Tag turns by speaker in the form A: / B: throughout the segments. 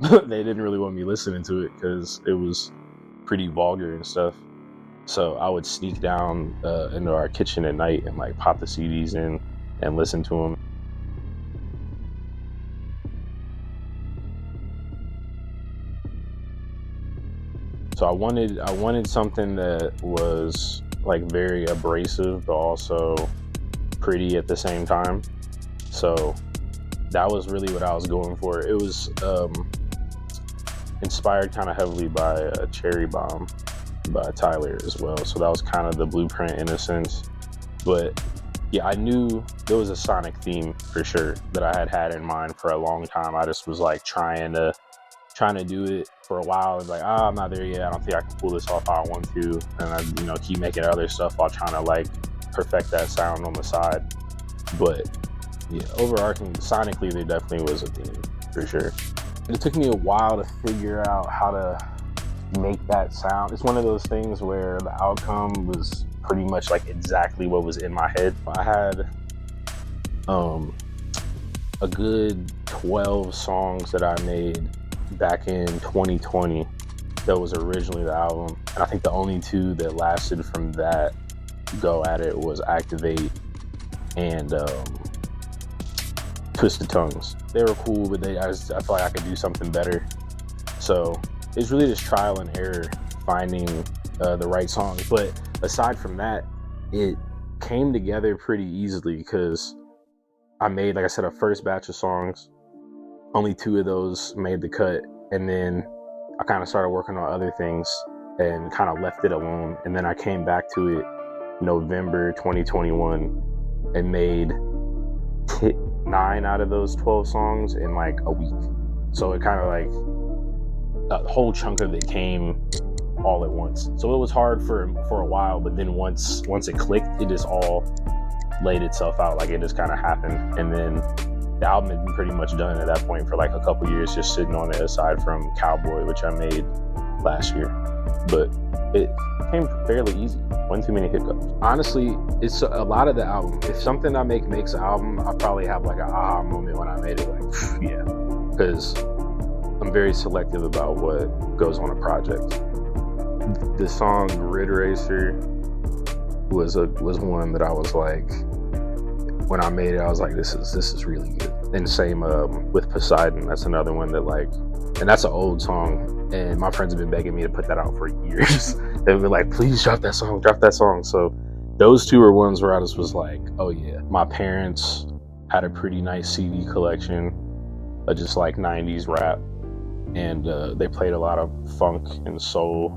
A: they didn't really want me listening to it because it was pretty vulgar and stuff. So I would sneak down into our kitchen at night and like pop the CDs in and listen to them. So I wanted something that was like very abrasive but also pretty at the same time. So that was really what I was going for. It was inspired kind of heavily by Cherry Bomb by Tyler as well. So that was kind of the blueprint in a sense. But yeah, I knew there was a sonic theme for sure that I had in mind for a long time. I just was like trying to do it for a while and like, I'm not there yet. I don't think I can pull this off how I want to. And I, keep making other stuff while trying to like perfect that sound on the side. But yeah, overarching sonically, there definitely was a theme for sure. It took me a while to figure out how to make that sound. It's one of those things where the outcome was pretty much like exactly what was in my head. I had a good 12 songs that I made back in 2020 that was originally the album, and I think the only two that lasted from that go at it was Activate and Twisted Tongues. They were cool, but I felt like I could do something better. So it's really just trial and error finding the right song. But aside from that, it came together pretty easily because I made, like I said, a first batch of songs. Only 2 of those made the cut, and then I kind of started working on other things and kind of left it alone. And then I came back to it November 2021 and made 9 out of those 12 songs in like a week. So it kind of like a whole chunk of it came all at once. So it was hard for a while, but then once it clicked, it just all laid itself out. Like it just kind of happened, and then the album had been pretty much done at that point for like a couple years, just sitting on it aside from Cowboy, which I made last year. But it came fairly easy. Wasn't too many hiccups. Honestly, it's a lot of the album. If something I makes an album, I probably have like an aha moment when I made it. Like, yeah, because I'm very selective about what goes on a project. The song Grid Racer was one that I was like, when I made it, I was like, this is really good. And same with Poseidon. That's another one that like, and that's an old song, and my friends have been begging me to put that out for years. They've been like, please drop that song. So those 2 were ones where I just was like, oh yeah. My parents had a pretty nice CD collection of just like 90s rap, and they played a lot of funk and soul.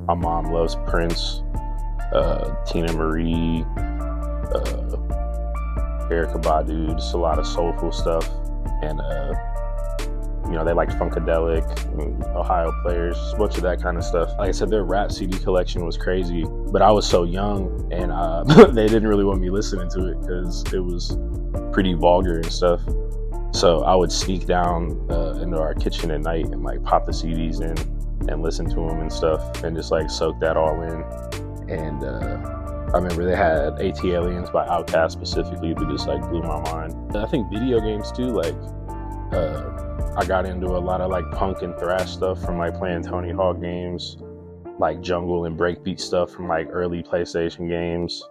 A: My mom loves Prince, Tina Marie, Erykah Badu, just a lot of soulful stuff. And they liked Funkadelic, Ohio Players, a bunch of that kind of stuff. Like I said, their rap CD collection was crazy, but I was so young, and they didn't really want me listening to it because it was pretty vulgar and stuff. So I would sneak down into our kitchen at night and like pop the CDs in and listen to them and stuff, and just like soak that all in. And I remember they had AT Aliens by Outkast specifically that just like blew my mind. I think video games too, like I got into a lot of like punk and thrash stuff from like playing Tony Hawk games, like jungle and breakbeat stuff from like early PlayStation games,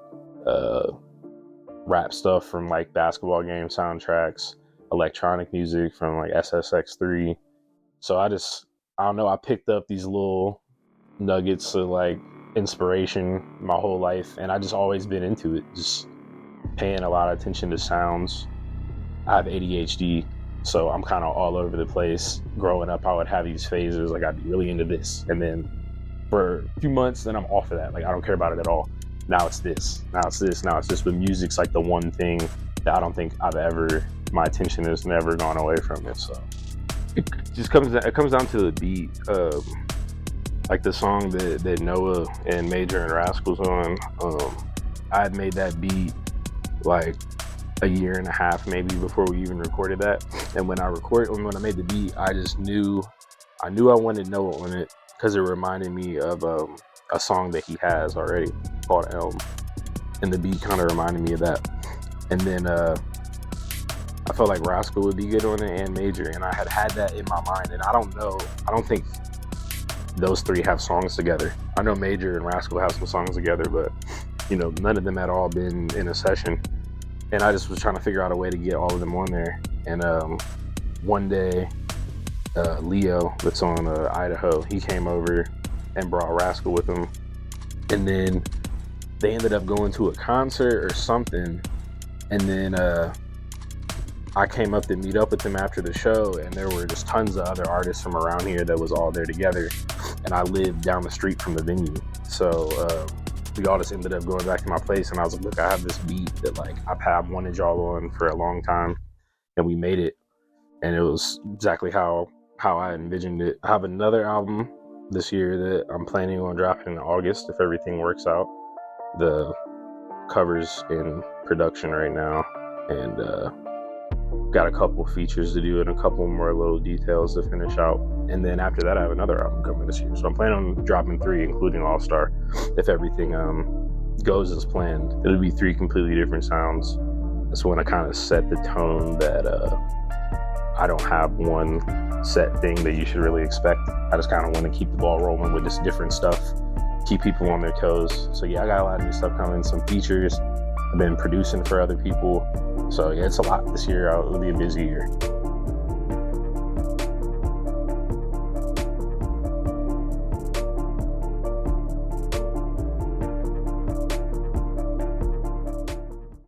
A: rap stuff from like basketball game soundtracks, electronic music from like SSX3. So I don't know, I picked up these little nuggets of like inspiration my whole life, and I just always been into it, just paying a lot of attention to sounds. I have ADHD, so I'm kind of all over the place. Growing up, I would have these phases, like I'd be really into this, and then for a few months, then I'm off of that. Like I don't care about it at all. Now it's this, now it's this, now it's this. But music's like the one thing that I don't think my attention has never gone away from it. So it just comes down to the beat. Like the song that Noah and Major and Rascals on, I had made that beat like a year and a half maybe before we even recorded that. And when I made the beat, I knew I wanted Noah on it because it reminded me of a song that he has already called Elm, and the beat kind of reminded me of that. And then I felt like Rascal would be good on it and Major, and I had that in my mind. And I don't think those three have songs together. I know Major and Rascal have some songs together, but none of them had all been in a session. And I just was trying to figure out a way to get all of them on there. And one day, Leo, that's on Idaho, he came over and brought Rascal with him. And then they ended up going to a concert or something. And then I came up to meet up with them after the show, and there were just tons of other artists from around here that was all there together. And I lived down the street from the venue. So we all just ended up going back to my place, and I was like, look, I have this beat that like I've wanted y'all on for a long time, and we made it. And it was exactly how I envisioned it. I have another album this year that I'm planning on dropping in August if everything works out. The cover's in production right now, and got a couple features to do and a couple more little details to finish out. And then after that, I have another album coming this year. So I'm planning on dropping 3, including Allstar, if everything goes as planned. It'll be 3 completely different sounds. That's when I kind of set the tone that I don't have one set thing that you should really expect. I just kind of want to keep the ball rolling with just different stuff, keep people on their toes. So yeah, I got a lot of new stuff coming, some features. I've been producing for other people. So yeah, it's a lot this year. It'll be a busy year.